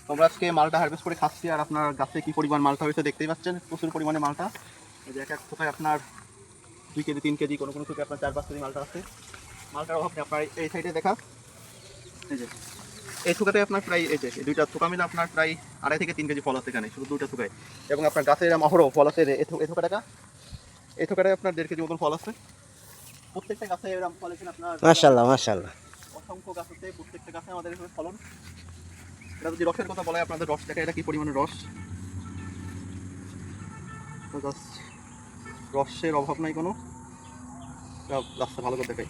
তো আমরা আজকে মালটা হারভেস্ট করে খাচ্ছি, আর আপনার গাছে কি পরিমাণ মালটা হয়েছে দেখতেই পাচ্ছেন, প্রচুর পরিমাণে মালটা। এই যে এক এক থোকায় আপনার 2 কেজি 3 কেজি, কোনো কোনো থোকায় আপনার 4-5 কেজি মালটা আছে। মালটার অভাব নেই, আপনার এই সাইডে দেখা, এই যে এই থোকাতে আপনার প্রায় এই যে এই দুইটা থোকা মিলে আপনার প্রায় 2.5 থেকে 3 কেজি ফল আছে এখানে, শুধু দুইটা থোকায়। এবং আপনার গাছের অহরহ ফল আছে, এই থোকাটায় আপনার 1.5 কেজি মতন ফল আছে। প্রত্যেকটা গাছে এরকম ফল এখানে আপনার মাশাআল্লাহ মাশাআল্লাহ। অসংখ্য গাছ আছে, প্রত্যেকটা গাছে আমাদের এখানে ফলন। এটা যদি রসের কথা বলা হয়, আপনাদের রস দেখা, এটা কি পরিমাণে রস, রসের অভাব নাই কোনো। গাছটা ভালো করে দেখাই,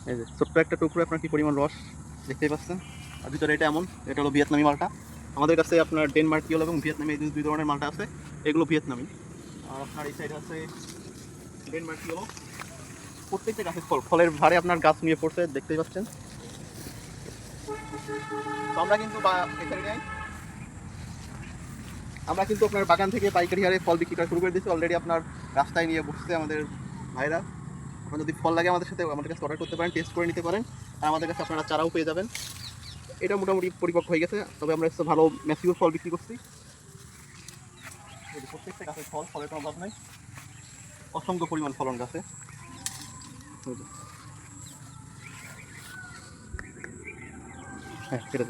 এই যে ছোট্ট একটা টুকরো আপনার কি পরিমাণ রস দেখতেই পাচ্ছেন। আর ভিতরে এটা এমন, এটা হলো ভিয়েতনামি মালটা। আমাদের কাছে আপনার ডেনমার্কিয়াল এবং ভিয়েতনামি এই দুই ধরনের মালটা আছে, এগুলো ভিয়েতনামি। আর আপনার এই সাইডে আছে ডেনমার্কিয়াল। প্রত্যেকটা গাছের ফলের ভারে আপনার গাছ নিয়ে পড়ছে, দেখতেই পাচ্ছেন। তো আমরা কিন্তু আপনার বাগান থেকে পাইকারি হারে ফল বিক্রি করা শুরু করে দিয়েছি অলরেডি। আপনার রাস্তায় নিয়ে বসছে আমাদের ভাইরা। আপনার যদি ফল লাগে আমাদের সাথে, আমাদের কাছে অর্ডার করতে পারেন, টেস্ট করে নিতে পারেন। আর আমাদের কাছে আপনারা চারাও পেয়ে যাবেন। এটা মোটামুটি পরিপক্ক হয়ে গেছে, তবে আমরা একটু ভালো ম্যাচিউর ফল বিক্রি করছি। প্রত্যেকটা গাছের ফলের কোনো অভাব নেই, অসংখ্য পরিমাণ ফলন গাছে। হ্যাঁ, সেটা